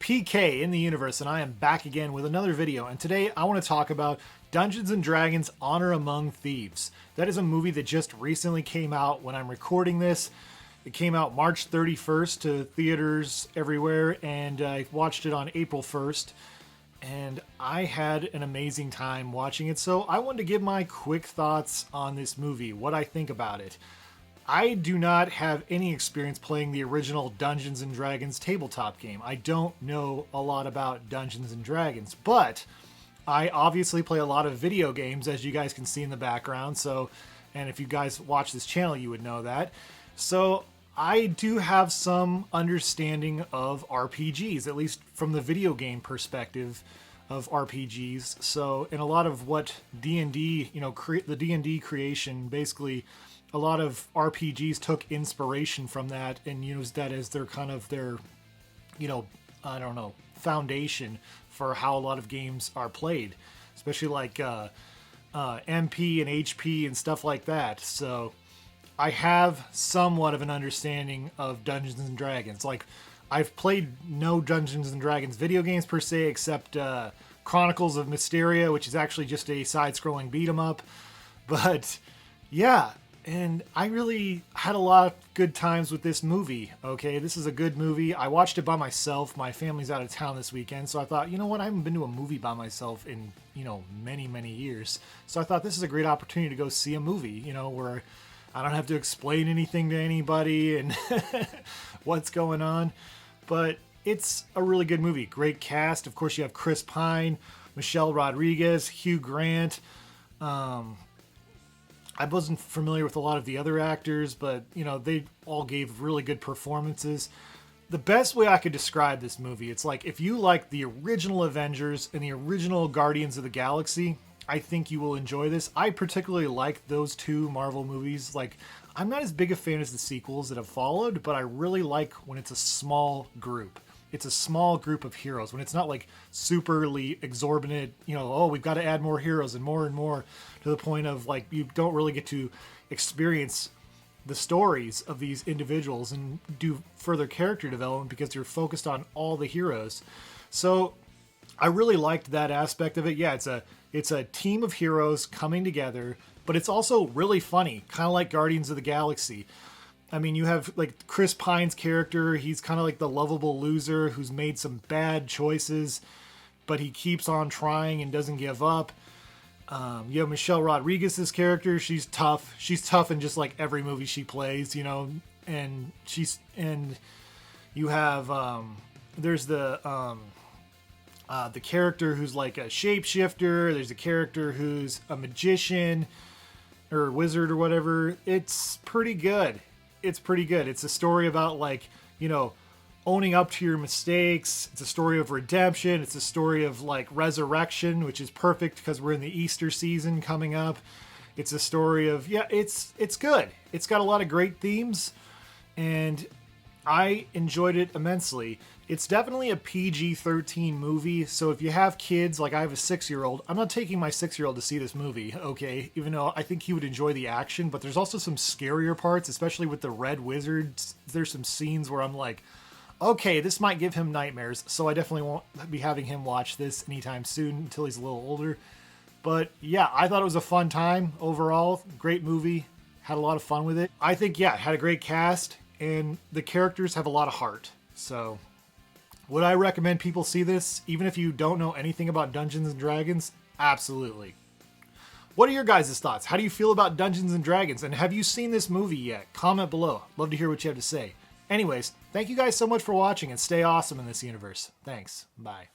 PK in the universe, and I am back again with another video. And today I want to talk about Dungeons and Dragons Honor Among Thieves. That is a movie that just recently came out when I'm recording this. It came out March 31st to theaters everywhere, and I watched it on April 1st. And I had an amazing time watching it, so I wanted to give my quick thoughts on this movie, what I think about it. I do not have any experience playing the original Dungeons & Dragons tabletop game. I don't know a lot about Dungeons & Dragons, but I obviously play a lot of video games, as you guys can see in the background. So, and if you guys watch this channel, you would know that. So I do have some understanding of RPGs, at least from the video game perspective of RPGs. So, in a lot of what D&D, the D&D creation, basically a lot of RPGs took inspiration from that and used that as their kind of their, I don't know, foundation for how a lot of games are played, especially like MP and HP and stuff like that. So I have somewhat of an understanding of Dungeons and Dragons. Like, I've played no Dungeons and Dragons video games per se, except Chronicles of Mysteria, which is actually just a side-scrolling beat 'em up. But yeah, and I really had a lot of good times with this movie. Okay, this is a good movie. I watched it by myself. My family's out of town this weekend, so I thought, you know what? I haven't been to a movie by myself in, many, many years. So I thought this is a great opportunity to go see a movie, where I don't have to explain anything to anybody and what's going on. But it's a really good movie. Great cast. Of course, you have Chris Pine, Michelle Rodriguez, Hugh Grant. I wasn't familiar with a lot of the other actors, but, they all gave really good performances. The best way I could describe this movie, it's like if you like the original Avengers and the original Guardians of the Galaxy, I think you will enjoy this. I particularly like those two Marvel movies. Like, I'm not as big a fan as the sequels that have followed, but I really like when it's a small group. It's a small group of heroes, when it's not like superly exorbitant, we've got to add more heroes and more to the point of like you don't really get to experience the stories of these individuals and do further character development because you're focused on all the heroes. So I really liked that aspect of it. Yeah, it's a team of heroes coming together, but it's also really funny, kind of like Guardians of the Galaxy. I mean, you have like Chris Pine's character. He's kind of like the lovable loser who's made some bad choices, but he keeps on trying and doesn't give up. You have Michelle Rodriguez's character. She's tough. She's tough in just like every movie she plays, and you have, there's the character who's like a shapeshifter. There's a character who's a magician or wizard or whatever. It's pretty good. It's pretty good. It's a story about like, owning up to your mistakes. It's a story of redemption. It's a story of like resurrection, which is perfect because we're in the Easter season coming up. It's a story of, it's good. It's got a lot of great themes and I enjoyed it immensely. It's definitely a PG-13 movie, so if you have kids, like I have a 6-year-old, I'm not taking my 6-year-old to see this movie, okay? Even though I think he would enjoy the action, but there's also some scarier parts, especially with the red wizards. There's some scenes where I'm like, okay, this might give him nightmares, so I definitely won't be having him watch this anytime soon until he's a little older. But yeah, I thought it was a fun time overall. Great movie. Had a lot of fun with it. I think, it had a great cast, and the characters have a lot of heart. So would I recommend people see this, even if you don't know anything about Dungeons and Dragons? Absolutely. What are your guys' thoughts? How do you feel about Dungeons and Dragons? And have you seen this movie yet? Comment below. Love to hear what you have to say. Anyways, thank you guys so much for watching and stay awesome in this universe. Thanks. Bye.